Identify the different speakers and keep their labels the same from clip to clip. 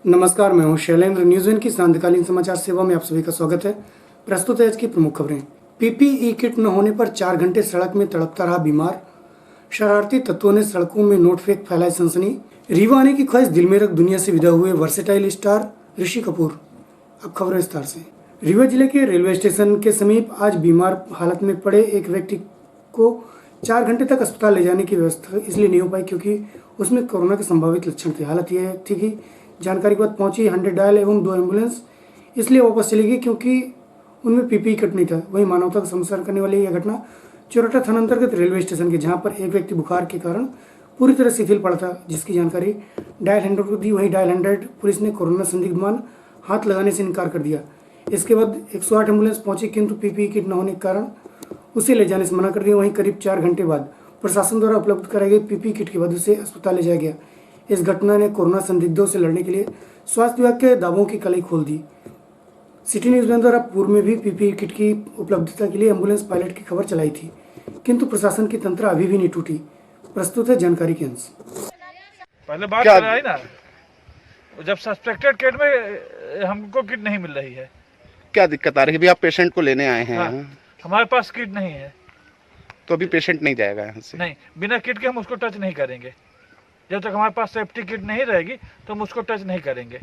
Speaker 1: नमस्कार, मैं हूं शैलेंद्र। न्यूज़ वन की सांध्यकालीन समाचार सेवा में आप सभी का स्वागत है। प्रस्तुत है आज की प्रमुख खबरें। पीपीई किट न होने पर 4 घंटे सड़क में तड़पता रहा बीमार। शरारती तत्वों ने सड़कों में नोट फेंक फैलाई सनसनी। रीवा आने की ख्वाहिश दिल में रख दुनिया से विदा हुए वर्सेटाइल स्टार ऋषि कपूर। अब खबरें विस्तार से। रीवा जिले के रेलवे स्टेशन के समीप आज बीमार हालत में पड़े एक व्यक्ति को 4 घंटे तक अस्पताल ले जाने की व्यवस्था इसलिए नहीं हो पाई क्योंकि उसमें कोरोना के संभावित लक्षण थे। हालत यह थी कि जानकारी के बाद पहुंची 100 डायल एवं 2 एम्बुलेंस इसलिए वापस चली गई क्योंकि उनमें पीपीई किट नहीं था। वहीं मानवता का संसर्ग करने वाली यह घटना चोरटा थाना अंतर्गत रेलवे स्टेशन के जहां पर एक व्यक्ति बुखार के कारण पूरी तरह शिथिल पड़ा था, जिसकी जानकारी डायल 100 को दी। वहीं डायल 100 पुलिस ने कोरोना संदिग्ध मान हाथ लगाने से इनकार कर दिया। इसके बाद 108 एम्बुलेंस पहुंची किंतु पीपीई किट न होने के कारण उसे ले जाने से मना कर दिया। वहीं करीब 4 घंटे बाद प्रशासन द्वारा उपलब्ध कराई गई पीपीई किट के बाद उसे अस्पताल ले जाया गया। इस घटना ने कोरोना संदिग्धों से लड़ने के लिए स्वास्थ्य विभाग के दावों की कलाई खोल दी। सिटी न्यूज़ वन द्वारा पूर्व में भी पीपीई किट की उपलब्धता के लिए एम्बुलेंस पायलट की खबर चलाई थी, किंतु प्रशासन की तंत्र अभी भी नहीं टूटी। प्रस्तुत है जानकारी के अंश।
Speaker 2: पहले बात कर रहा है ना, जब सस्पेक्टेड किट में हमको किट नहीं मिल रही है।
Speaker 3: क्या दिक्कत आ रही है? अभी आप पेशेंट को लेने आए हैं।
Speaker 2: हाँ, हमारे पास किट नहीं है
Speaker 3: तो अभी पेशेंट नहीं जाएगा यहाँ से।
Speaker 2: नहीं, बिना किट के हम उसको टच नहीं करेंगे। जब तक हमारे पास सेफ्टी किट नहीं रहेगी तो हम उसको टच नहीं करेंगे।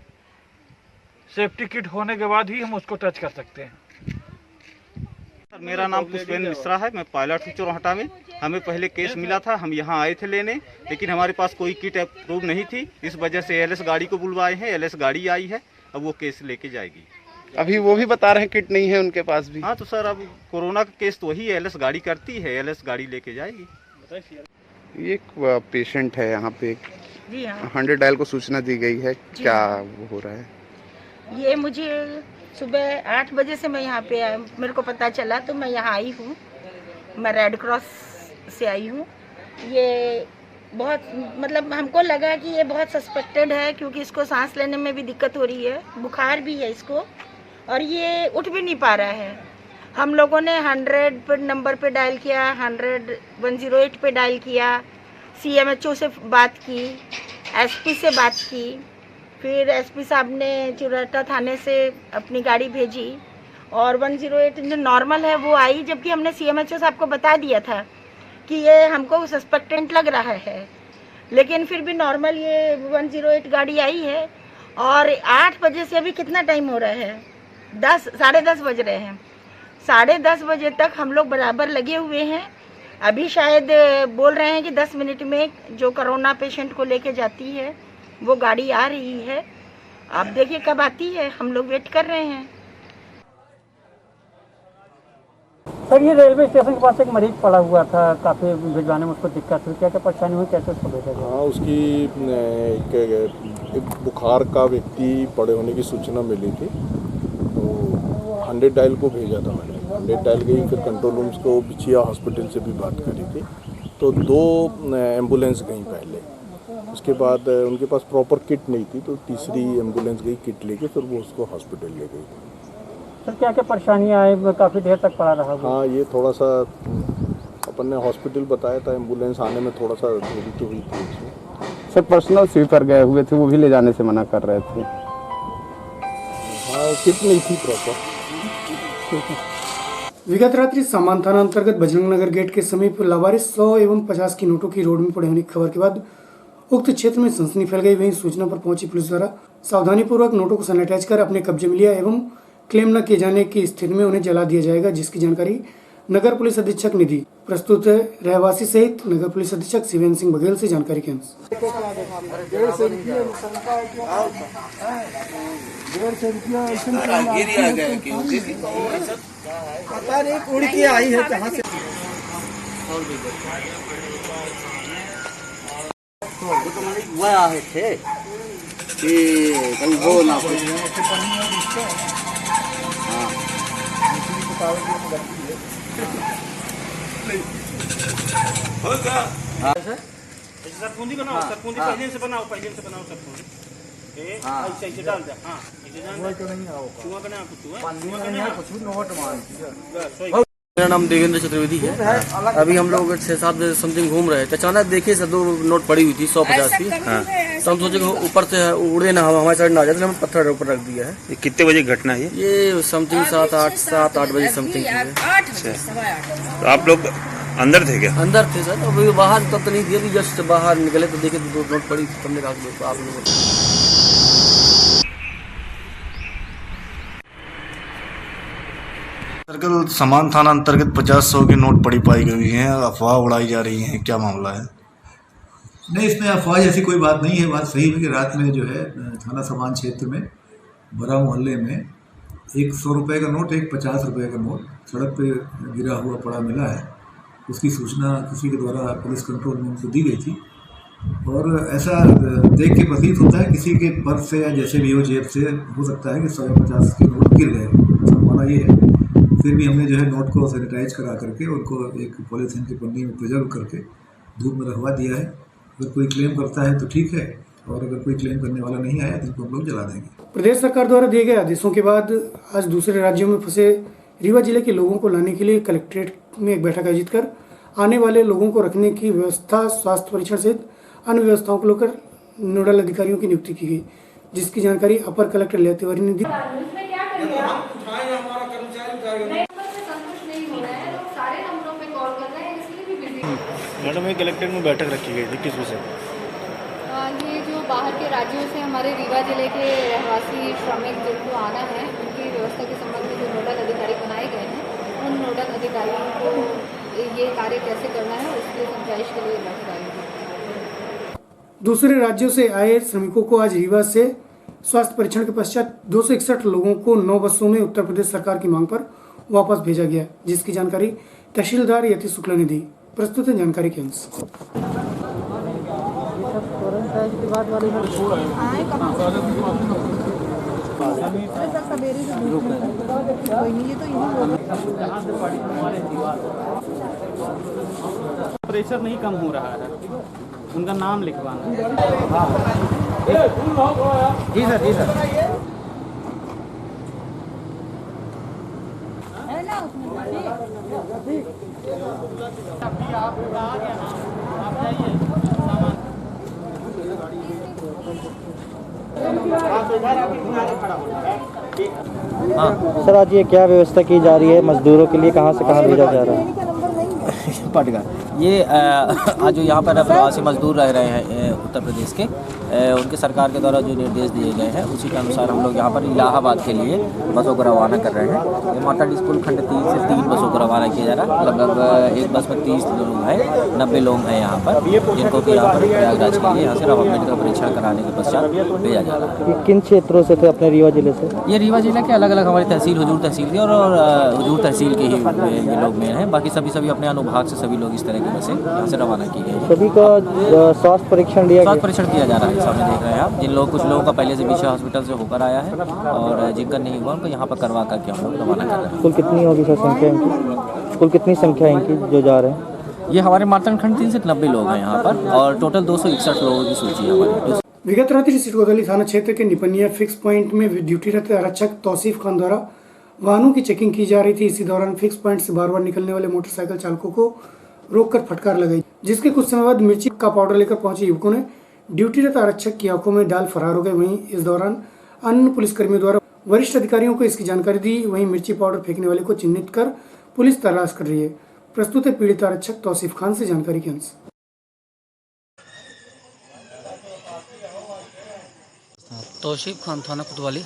Speaker 2: सेफ्टी किट होने के बाद ही हम उसको टच कर सकते हैं।
Speaker 4: सर, मेरा नाम पुष्पेंद्र मिश्रा है। मैं पायलट हूँ चोरहटा में। हमें पहले केस मिला था, हम यहाँ आए थे लेने, लेकिन हमारे पास कोई किट अप्रूव नहीं थी। इस वजह से एलएस गाड़ी को बुलवाए हैं। एलएस गाड़ी आई है, अब वो केस लेके जाएगी।
Speaker 3: अभी वो भी बता रहे हैं किट नहीं है उनके पास भी।
Speaker 4: हाँ तो सर, अब कोरोना का केस तो वही एलएस गाड़ी करती है, एलएस गाड़ी लेके जाएगी।
Speaker 3: ये एक पेशेंट है यहाँ पे,
Speaker 5: जी हाँ।
Speaker 3: 100 डायल को सूचना दी गई है, क्या वो हो रहा है?
Speaker 5: ये मुझे सुबह 8 बजे से मैं यहाँ पे मेरे को पता चला तो मैं यहाँ आई हूँ। मैं रेड क्रॉस से आई हूँ। ये बहुत मतलब हमको लगा कि ये बहुत सस्पेक्टेड है क्योंकि इसको सांस लेने में भी दिक्कत हो रही है, बुखार भी है इसको और ये उठ भी नहीं पा रहा है। हम लोगों ने 100 पर नंबर पे डायल किया, 108 पे डायल किया, सीएमएचओ से बात की, एसपी से बात की, फिर एसपी साहब ने चोरटा थाने से अपनी गाड़ी भेजी और 108 जो नॉर्मल है वो आई, जबकि हमने सीएमएचओ साहब को बता दिया था कि ये हमको सस्पेक्टेड लग रहा है, लेकिन फिर भी नॉर्मल ये 108 गाड़ी आई है। और 8 बजे से अभी कितना टाइम हो रहा है? 10 साढ़े 10 बज रहे हैं। 10:30 बजे तक हम लोग बराबर लगे हुए हैं। अभी शायद बोल रहे हैं कि 10 मिनट में जो कोरोना पेशेंट को लेके जाती है वो गाड़ी आ रही है। आप देखिए कब आती है, हम लोग वेट कर रहे हैं।
Speaker 1: सर, ये रेलवे स्टेशन के पास एक मरीज पड़ा हुआ था, काफ़ी भिजवाने में उसको दिक्कत हुई, क्या क्या परेशानी हुई, कैसे उसको भेजा गया?
Speaker 6: हाँ, उसकी एक बुखार का व्यक्ति पड़े होने की सूचना मिली थी, तो 100 डायल को भेजा था मैंने। 100 डायल गई, फिर कंट्रोल रूम्स को बिछिया हॉस्पिटल से भी बात करी थी, तो 2 एम्बुलेंस गई पहले। उसके बाद उनके पास प्रॉपर किट नहीं थी, तो तीसरी एम्बुलेंस गई किट लेके, फिर वो उसको हॉस्पिटल ले गई।
Speaker 1: सर, क्या क्या परेशानियाँ आई, काफ़ी देर तक पड़ा रहा?
Speaker 6: हाँ, ये थोड़ा सा अपन ने हॉस्पिटल बताया था, एम्बुलेंस आने में थोड़ा सा देरी तो हुई थी उसमें।
Speaker 3: सर, पर्सनल स्वीपर गए हुए थे, वो भी ले जाने से मना कर रहे थे।
Speaker 6: हाँ, किट नहीं थी प्रॉपर।
Speaker 1: विगत रात्रि सामान थाना अंतर्गत बजरंग नगर गेट के समीप लावारिस 100 एवं 50 की नोटों की रोड में पड़े होने की खबर के बाद उक्त क्षेत्र में सनसनी फैल गई। वहीं सूचना पर पहुंची पुलिस द्वारा सावधानी पूर्वक नोटों को सैनिटाइज कर अपने कब्जे में लिया एवं क्लेम न किए जाने की स्थिति में उन्हें जला दिया जाएगा, जिसकी जानकारी नगर पुलिस अधीक्षक ने दी। प्रस्तुत है रहवासी सहित नगर पुलिस अधीक्षक शिवेंद्र सिंह बघेल से जानकारी के अंश।
Speaker 7: पता नहीं उड़ के आई है कहाँ से। वो आए थे कि कहीं वो ना
Speaker 4: सरपूंजी बनाओ, सरपूंजी पहले से बनाओ सरपूंजी। ऐसे ऐसे डाल दे। हाँ,
Speaker 8: मेरा नाम देवेंद्र चतुर्वेदी है। अभी हम लोग 6-7 बजे समथिंग घूम रहे थे, अचानक देखे 2 नोट पड़ी हुई थी 150 की। तो हम सोचे कि ऊपर से उड़े ना, हम हमारे साइड ना आ जाए, तो हमने पत्थर ऊपर रख दिया है।
Speaker 9: ये कितने बजे घटना है
Speaker 8: ये समथिंग 7-8 बजे समथिंग है।
Speaker 9: तो आप लोग अंदर थे क्या?
Speaker 8: अंदर थे सर, अभी बाहर तब तो नहीं थी, अभी जस्ट बाहर निकले तो देखे तो 2 नोट पड़ी, तुमने कहा आप लोग।
Speaker 10: सर्कल समान थाना अंतर्गत 50-100 की नोट पड़ी पाई गई हैं, अफवाह उड़ाई जा रही है, क्या मामला है?
Speaker 11: नहीं, इसमें अफवाह ऐसी कोई बात नहीं है। बात सही है कि रात में जो है थाना समान क्षेत्र में बड़ा मोहल्ले में एक 100 रुपये का नोट, एक 50 रुपये का नोट सड़क पे गिरा हुआ पड़ा मिला है। उसकी सूचना किसी के द्वारा पुलिस कंट्रोल रूम को दी गई थी और ऐसा देख के प्रतीत होता है किसी के पर्स से या जैसे भी हो जेब से हो सकता है कि 150 के नोट गिर गए, संभावना ये है। फिर भी हमने जो है नोट को सैनिटाइज करा करके उनको एक पॉलीथीन की पन्नी में प्रिजर्व करके धूप में रखवा दिया है। अगर कोई क्लेम करता है तो ठीक है, और अगर कोई क्लेम करने वाला नहीं आया तो इनको हम लोग जला देंगे।
Speaker 1: प्रदेश सरकार द्वारा दिए गए आदेशों के बाद आज दूसरे राज्यों में फंसे रीवा जिले के लोगों को लाने के लिए कलेक्ट्रेट में एक बैठक आयोजित कर आने वाले लोगों को रखने की व्यवस्था, स्वास्थ्य परीक्षण सहित अन्य व्यवस्थाओं को लेकर नोडल अधिकारियों की नियुक्ति की गई, जिसकी जानकारी अपर कलेक्टर लय तिवारी ने दी।
Speaker 8: मैडम, ये कलेक्ट्रेट में बैठक रखी गई थी, किस विषय?
Speaker 12: ये जो बाहर के राज्यों से हमारे रीवा जिले के रहवासी श्रमिक जिनको आना है, उनकी व्यवस्था के संबंध में जो नोडल अधिकारी बनाए गए हैं, उन नोडल अधिकारियों को ये कार्य कैसे करना है उसके समझाइश के लिए बैठक आई।
Speaker 1: दूसरे राज्यों से आए श्रमिकों को आज रीवा से स्वास्थ्य परीक्षण के पश्चात 261 लोगों को 9 बसों में उत्तर प्रदेश सरकार की मांग पर वापस भेजा गया, जिसकी जानकारी तहसीलदार यति शुक्ला ने दी। प्रस्तुत है जानकारी के अंश।
Speaker 4: प्रेशर नहीं कम हो रहा है, उनका नाम लिखवाना। जी सर, जी सर।
Speaker 7: सर, आज ये क्या व्यवस्था की जा रही है मजदूरों के लिए, कहाँ से कहाँ भेजा जा रहा है?
Speaker 13: पटगा ये आज जो यहाँ पर प्रवासी मजदूर रह रहे हैं उत्तर प्रदेश के, उनके सरकार के द्वारा जो निर्देश दिए गए हैं उसी के अनुसार हम लोग यहाँ पर इलाहाबाद के लिए बसों को रवाना कर रहे हैं। ये माता स्कूल खंड 3 से 3 बसों को रवाना किया जा रहा है। लगभग एक बस में 30 लोग हैं, 90 लोग हैं यहाँ पर, जिनको कि यहाँ पर प्रयागराज के लिए यहाँ से रवा मेडिकल परीक्षण कराने के पश्चात भेजा जा रहा है।
Speaker 7: ये किन क्षेत्रों से थे अपने रीवा जिले से?
Speaker 13: ये रीवा जिले के अलग अलग हमारी तहसील, हुजूर तहसील की और हुजूर तहसील के ही ये लोग मेन हैं। बाकी सभी अपने अनुभाग से सभी लोग इस तरह की बसें यहाँ से रवाना की गई।
Speaker 7: सभी का स्वास्थ्य परीक्षण दिया
Speaker 13: जा रहा है। सामने देख रहे हैं आप, जिन लोग कुछ लोगों का पहले से विषय हॉस्पिटल से होकर आया है और जिनका नहीं हुआ उनको यहाँ पर करवा करके हम लोग रवाना कर रहे हैं।
Speaker 7: कुल कितनी होगी सर संख्या इनकी? कुल कितनी संख्या इनकी जो जा रहे हैं?
Speaker 13: ये हमारे मार्तंड खंड 3 से 90 लोग हैं यहाँ पर और टोटल 261 लोगों की सूची है हमारी।
Speaker 1: विगत रात्रि सिरकोतली थाना क्षेत्र के निपनिया फिक्स पॉइंट में ड्यूटी रहते आरक्षक तौसीफ खान द्वारा वाहनों की चेकिंग की जा रही थी। इसी दौरान फिक्स पॉइंट से बार बार निकलने वाले मोटरसाइकिल चालकों को रोककर फटकार लगाई, जिसके कुछ समय बाद मिर्ची का पाउडर लेकर पहुंचे युवकों ने ड्यूटीरत आरक्षक की आंखों में डाल फरार हो गए। वहीं इस दौरान अन्य पुलिसकर्मियों द्वारा वरिष्ठ अधिकारियों को इसकी जानकारी दी। वहीं मिर्ची पाउडर फेंकने वाले को चिन्हित कर पुलिस तलाश कर रही है। प्रस्तुत है पीड़ित आरक्षक तौसीफ खान से जानकारी के अंश।
Speaker 8: तौसीफ खान, थाना कोतवाली।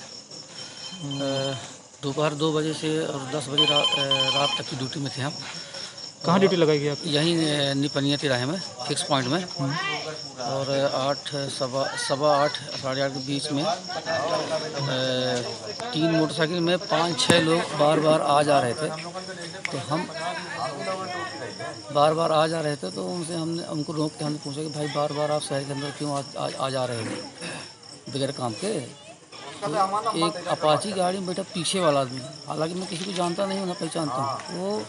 Speaker 8: दोपहर 2 बजे से और 10 बजे रात तक की ड्यूटी में थे हम।
Speaker 4: कहाँ ड्यूटी लगाई गई आपकी?
Speaker 8: यहीं निपनिया तिराहे में फिक्स पॉइंट में। और 8, सवा 8, साढ़े 8 के बीच में 3 मोटरसाइकिल में 5-6 लोग बार बार आ जा रहे थे। तो हम बार बार आ जा रहे थे तो उनसे हमने उनको रोक के हमने पूछा कि भाई बार बार आप शहर के अंदर क्यों आ जा रहे हो बगैर काम के? तो एक अपाची गाड़ी में बैठा पीछे वाला आदमी, हालांकि मैं किसी को जानता नहीं हूँ, ना पहचानता हूँ, वो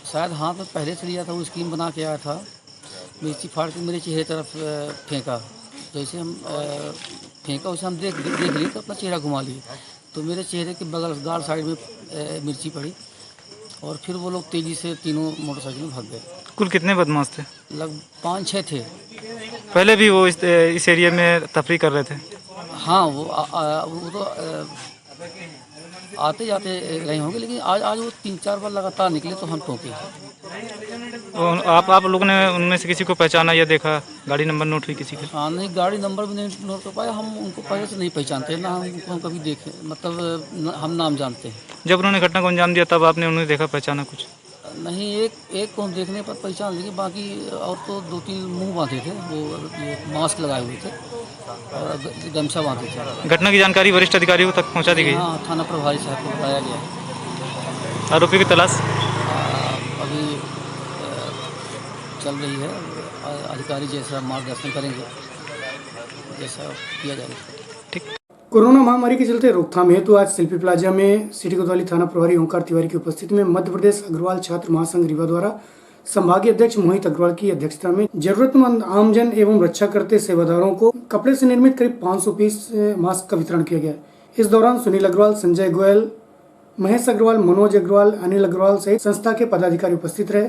Speaker 8: शायद हाथ में पहले से लिया था, वो स्कीम बना के आया था। मिर्ची फाड़ के मेरे चेहरे तरफ फेंका। जैसे हम फेंका उसे हम देख लिए तो अपना चेहरा घुमा लिए, तो मेरे चेहरे के बगल गाल साइड में मिर्ची पड़ी और फिर वो लोग तेज़ी से तीनों मोटरसाइकिल में भाग गए।
Speaker 14: कुल कितने बदमाश थे?
Speaker 8: लगभग 5-6 थे।
Speaker 14: पहले भी वो इस एरिया में तफरी कर रहे थे?
Speaker 8: हाँ, वो तो आते जाते रहे होंगे, लेकिन आज वो 3-4 बार लगातार निकले तो हम टोके।
Speaker 14: आप लोगों ने उनमें से किसी को पहचाना या देखा? गाड़ी नंबर नोट हुई किसी के?
Speaker 8: हाँ, नहीं, गाड़ी नंबर भी नहीं नोट कर पाया। हम उनको पहले से नहीं पहचानते ना, हम कभी देखे, मतलब हम नाम जानते हैं।
Speaker 14: जब उन्होंने घटना को अंजाम दिया तब आपने उन्हें देखा, पहचाना कुछ?
Speaker 8: नहीं, एक को हम देखने पर पहचान लिए, बाकी और तो 2-3 मुंह बांधे थे, वो ये मास्क लगाए हुए थे और गमछा बांधे थे।
Speaker 14: घटना की जानकारी वरिष्ठ अधिकारियों तक पहुंचा दी गई?
Speaker 8: हाँ, थाना प्रभारी साहब को बताया गया।
Speaker 14: आरोपी की तलाश
Speaker 8: अभी चल रही है। अधिकारी जैसा मार्गदर्शन करेंगे, जैसा किया जाएगा।
Speaker 14: ठीक।
Speaker 1: कोरोना महामारी के चलते रोकथाम हेतु आज शिल्पी प्लाजा में सिटी कोतवाली थाना प्रभारी ओंकार तिवारी की उपस्थिति में मध्य प्रदेश अग्रवाल छात्र महासंघ रीवा द्वारा संभागीय अध्यक्ष मोहित अग्रवाल की अध्यक्षता में जरूरतमंद आमजन एवं रक्षा करते सेवादारों को कपड़े से निर्मित करीब 500 पीस मास्क का वितरण किया गया। इस दौरान सुनील अग्रवाल, संजय गोयल, महेश अग्रवाल, मनोज अग्रवाल, अनिल अग्रवाल सहित संस्था के पदाधिकारी उपस्थित रहे।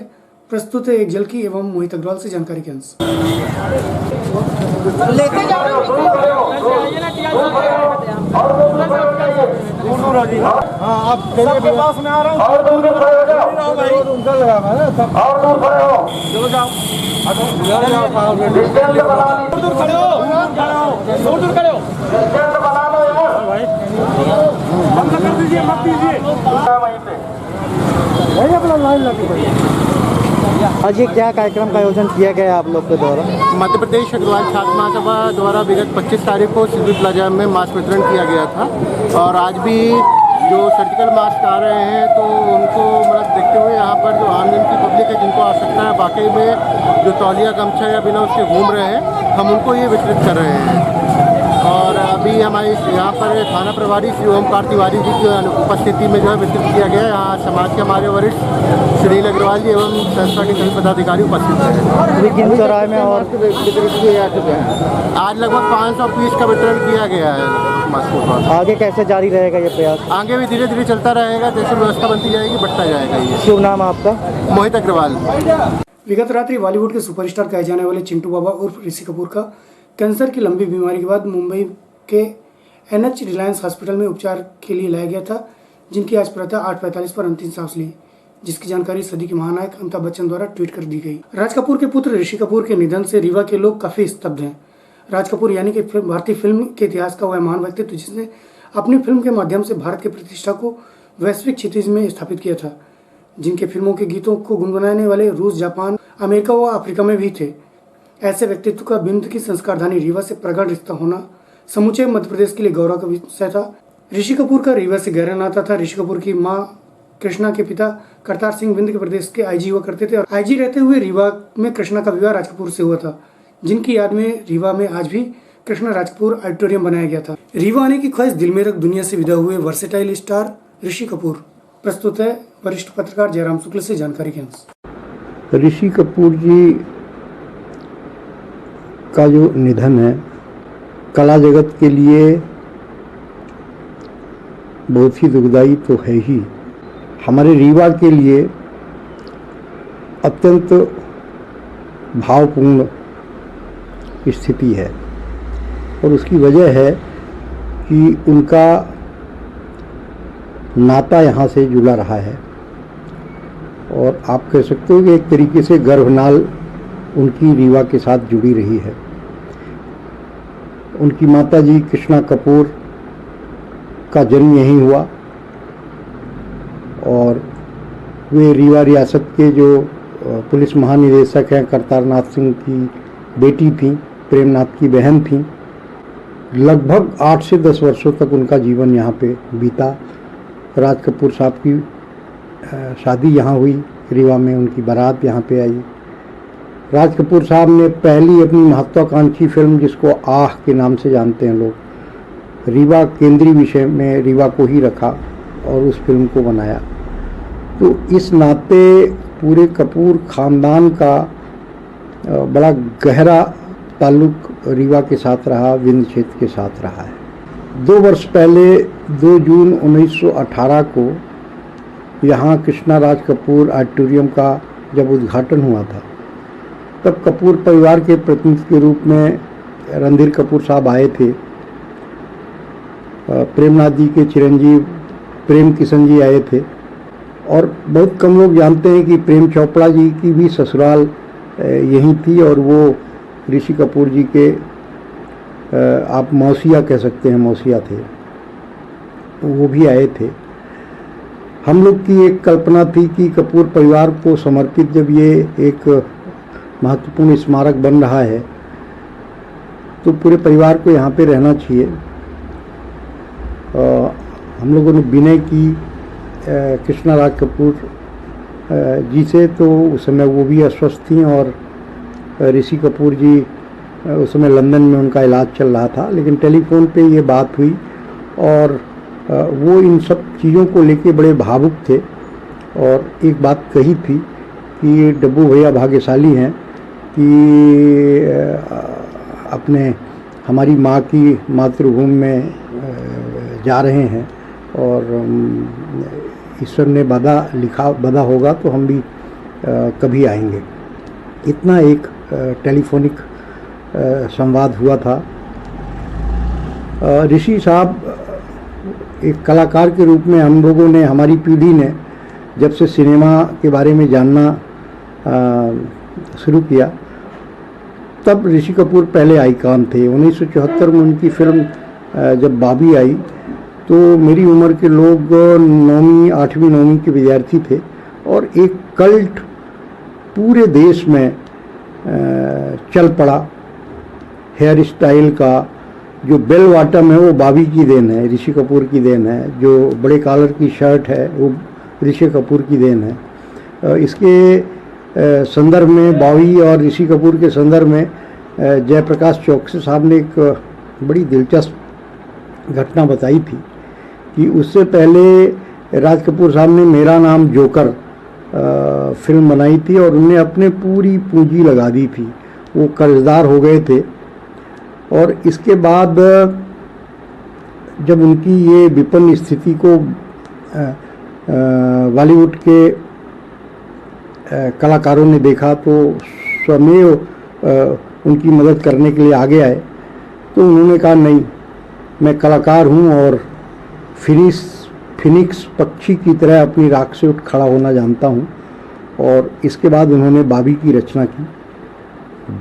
Speaker 1: प्रस्तुत है एक झलकी एवं मोहित अग्रवाल से जानकारी के अंश।
Speaker 7: आज ये क्या कार्यक्रम का आयोजन किया गया है आप लोग के द्वारा?
Speaker 15: मध्य प्रदेश अग्रवाल छात्र महासभा द्वारा विगत 25 तारीख को शिल्पी प्लाजा में मास्क वितरण किया गया था और आज भी जो सर्जिकल मास्क आ रहे हैं तो उनको मतलब देखते हुए यहाँ पर जो आम जन की पब्लिक है जिनको आवश्यकता है, वाकई में जो तौलिया गमछा या बिना उसके घूम रहे हैं, हम उनको ये वितरित कर रहे हैं। और अभी हमारे यहाँ पर थाना प्रभारी श्री ओमकार तिवारी जी की उपस्थिति में जो है वितरित किया गया। यहाँ समाज के हमारे वरिष्ठ सुनील अग्रवाल जी एवं संस्था के सभी पदाधिकारी उपस्थित हैं।
Speaker 7: चौराहे में और
Speaker 15: वितरित किए जा चुके हैं। आज लगभग 500 पीस का वितरण किया गया है मास्कों का।
Speaker 7: आगे कैसे जारी रहेगा ये प्रयास?
Speaker 15: आगे भी धीरे धीरे चलता रहेगा, जैसे व्यवस्था बनती जाएगी बढ़ता जाएगा। ये
Speaker 7: शुभ नाम आपका?
Speaker 15: मोहित अग्रवाल।
Speaker 1: विगत रात्रि बॉलीवुड के सुपरस्टार कहे जाने वाले चिंटू बाबा उर्फ ऋषि कपूर का कैंसर की लंबी बीमारी के बाद मुंबई के NH रिलायंस हॉस्पिटल में उपचार के लिए लाया गया था, जिनकी आज प्रातः 8:45 पर अंतिम सांस ली, जिसकी जानकारी सदी के महानायक अमिताभ बच्चन द्वारा ट्वीट कर दी गई। राज कपूर के पुत्र ऋषि कपूर के निधन से रीवा के लोग काफी स्तब्ध हैं। राज कपूर यानी कि भारतीय फिल्म के इतिहास का वह महान व्यक्तित्व जिसने अपनी फिल्म के माध्यम से भारत की प्रतिष्ठा को वैश्विक क्षितिज में स्थापित किया था, जिनके फिल्मों के गीतों को गुनगुनाने वाले रूस, जापान, अमेरिका व अफ्रीका में भी थे। ऐसे व्यक्तित्व का बिंद की संस्कारधानी रीवा से प्रगाढ़ रिश्ता होना समूचे मध्य प्रदेश के लिए गौरव का विषय था। ऋषि कपूर का रीवा से गहरा नाता था। ऋषि कपूर की मां कृष्णा के पिता करतार सिंह विंध्य के प्रदेश के IG हुआ करते थे और IG रहते हुए रीवा में कृष्णा का विवाह राज कपूर से हुआ था, जिनकी याद में रीवा में आज भी कृष्णा राज कपूर ऑडिटोरियम बनाया गया था। रीवा आने की ख्वाहिश दिल में रख दुनिया से विदा हुए वर्सेटाइल स्टार ऋषि कपूर। प्रस्तुत है वरिष्ठ पत्रकार जयराम शुक्ल से जानकारी के अंश।
Speaker 16: ऋषि कपूर जी का जो निधन है कला जगत के लिए बहुत ही दुखदाई तो है ही, हमारे रीवा के लिए अत्यंत भावपूर्ण स्थिति है और उसकी वजह है कि उनका नाता यहाँ से जुड़ा रहा है और आप कह सकते हो कि एक तरीके से गर्भनाल उनकी रीवा के साथ जुड़ी रही है। उनकी माताजी कृष्णा कपूर का जन्म यहीं हुआ और वे रीवा रियासत के जो पुलिस महानिदेशक हैं करतार नाथ सिंह की बेटी थी, प्रेमनाथ की बहन थी। लगभग 8 से 10 वर्षों तक उनका जीवन यहाँ पे बीता। राज कपूर साहब की शादी यहाँ हुई रीवा में, उनकी बारात यहाँ पे आई। राज कपूर साहब ने पहली अपनी महत्वाकांक्षी फिल्म, जिसको आह के नाम से जानते हैं लोग, रीवा केंद्रीय विषय में रीवा को ही रखा और उस फिल्म को बनाया। तो इस नाते पूरे कपूर ख़ानदान का बड़ा गहरा ताल्लुक रीवा के साथ रहा, विंध्य क्षेत्र के साथ रहा है। 2 वर्ष पहले 2 जून 1918 को यहाँ कृष्णा राज कपूर ऑडिटोरियम का जब उद्घाटन हुआ था, तब कपूर परिवार के प्रतिनिधि के रूप में रणधीर कपूर साहब आए थे, प्रेमनाथ जी के चिरंजीव प्रेम किशन जी आए थे, और बहुत कम लोग जानते हैं कि प्रेम चोपड़ा जी की भी ससुराल यहीं थी, और वो ऋषि कपूर जी के आप मौसिया कह सकते हैं, मौसिया थे, वो भी आए थे। हम लोग की एक कल्पना थी कि कपूर परिवार को समर्पित जब ये एक महत्वपूर्ण स्मारक बन रहा है तो पूरे परिवार को यहाँ पे रहना चाहिए। हम लोगों ने विनय की कृष्णा राज कपूर जी से, तो उस समय वो भी अस्वस्थ थी, और ऋषि कपूर जी उस समय लंदन में उनका इलाज चल रहा था, लेकिन टेलीफोन पे ये बात हुई और वो इन सब चीज़ों को लेके बड़े भावुक थे, और एक बात कही थी कि डब्बू भैया भाग्यशाली हैं कि अपने हमारी माँ की मातृभूमि में जा रहे हैं, और ईश्वर ने बधा होगा तो हम भी कभी आएंगे। इतना एक टेलीफोनिक संवाद हुआ था। ऋषि साहब एक कलाकार के रूप में हम लोगों ने, हमारी पीढ़ी ने जब से सिनेमा के बारे में जानना शुरू किया, तब ऋषि कपूर पहले आइकॉन थे। 1974 में उनकी फिल्म जब बाबी आई तो मेरी उम्र के लोग 9वीं 8वीं 9वीं के विद्यार्थी थे, और एक कल्ट पूरे देश में चल पड़ा। हेयर स्टाइल का जो बेल बॉटम है वो बॉबी की देन है, ऋषि कपूर की देन है। जो बड़े कॉलर की शर्ट है वो ऋषि कपूर की देन है। इसके संदर्भ में, बॉबी और ऋषि कपूर के संदर्भ में जयप्रकाश चौकसी साहब ने एक बड़ी दिलचस्प घटना बताई थी कि उससे पहले राज कपूर साहब ने मेरा नाम जोकर फिल्म बनाई थी, और उन्हें अपने पूरी पूंजी लगा दी थी, वो कर्जदार हो गए थे। और इसके बाद जब उनकी ये विपन्न स्थिति को बॉलीवुड के कलाकारों ने देखा तो स्वमेव उनकी मदद करने के लिए आगे आए। तो उन्होंने कहा नहीं, मैं कलाकार हूँ और फिनिक्स पक्षी की तरह अपनी राख से उठ खड़ा होना जानता हूँ। और इसके बाद उन्होंने बाबी की रचना की।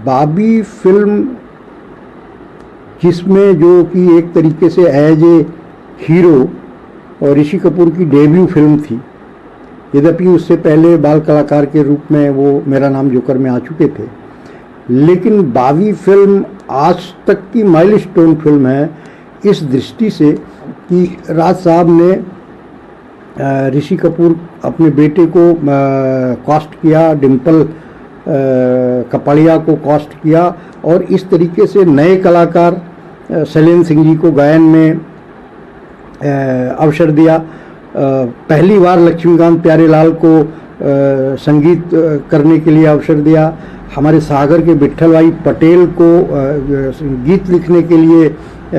Speaker 16: बाबी फिल्म जिसमें जो कि एक तरीके से एज ए हीरो और ऋषि कपूर की डेब्यू फिल्म थी, यद्यपि उससे पहले बाल कलाकार के रूप में वो मेरा नाम जोकर में आ चुके थे, लेकिन बाबी फिल्म आज तक की माइलस्टोन फिल्म है इस दृष्टि से कि राज साहब ने ऋषि कपूर अपने बेटे को कास्ट किया, डिम्पल कपाड़िया को कास्ट किया, और इस तरीके से नए कलाकार शैलेंद्र सिंह जी को गायन में अवसर दिया। पहली बार लक्ष्मीकांत प्यारेलाल को संगीत करने के लिए अवसर दिया। हमारे सागर के विट्ठल भाई पटेल को गीत लिखने के लिए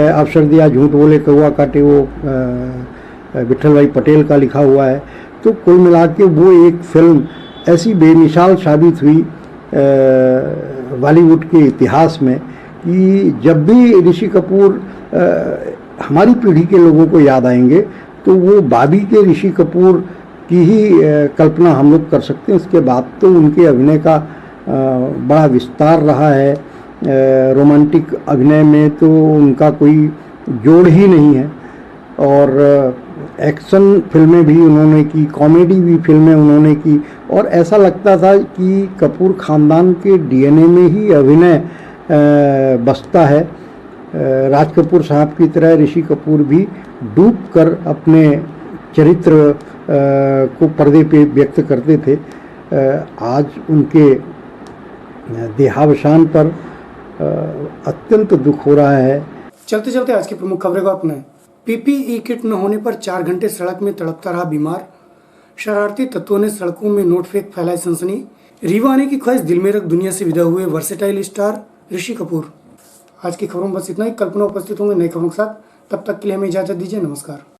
Speaker 16: अवसर दिया। झूठ बोले कौआ काटे वो विट्ठल भाई पटेल का लिखा हुआ है। तो कुल मिला के वो एक फिल्म ऐसी बेमिसाल साबित हुई बॉलीवुड के इतिहास में कि जब भी ऋषि कपूर हमारी पीढ़ी के लोगों को याद आएंगे तो वो बाबी के ऋषि कपूर की ही कल्पना हम लोग कर सकते हैं। उसके बाद तो उनके अभिनय का बड़ा विस्तार रहा है। रोमांटिक अभिनय में तो उनका कोई जोड़ ही नहीं है, और एक्शन फिल्में भी उन्होंने की, कॉमेडी भी फिल्में उन्होंने की, और ऐसा लगता था कि कपूर ख़ानदान के डीएनए में ही अभिनय बसता है। राज कपूर साहब की तरह ऋषि कपूर भी डूब कर अपने चरित्र को पर्दे पे व्यक्त करते थे। आज उनके देहावसान पर अत्यंत दुख हो रहा है।
Speaker 1: चलते चलते आज की प्रमुख खबरें को अपने पीपीई किट न होने पर 4 घंटे सड़क में तड़पता रहा बीमार। शरारती तत्वों ने सड़कों में नोट फेंक फैलाई सनसनी। रीवा आने की ख्वाहिश दिल में रख दुनिया से विदा हुए वर्सेटाइल स्टार ऋषि कपूर। आज की खबरों में बस इतना ही। कल्पना उपस्थित होंगे नई खबरों के साथ। तब तक के लिए हमें इजाजत दीजिए। नमस्कार।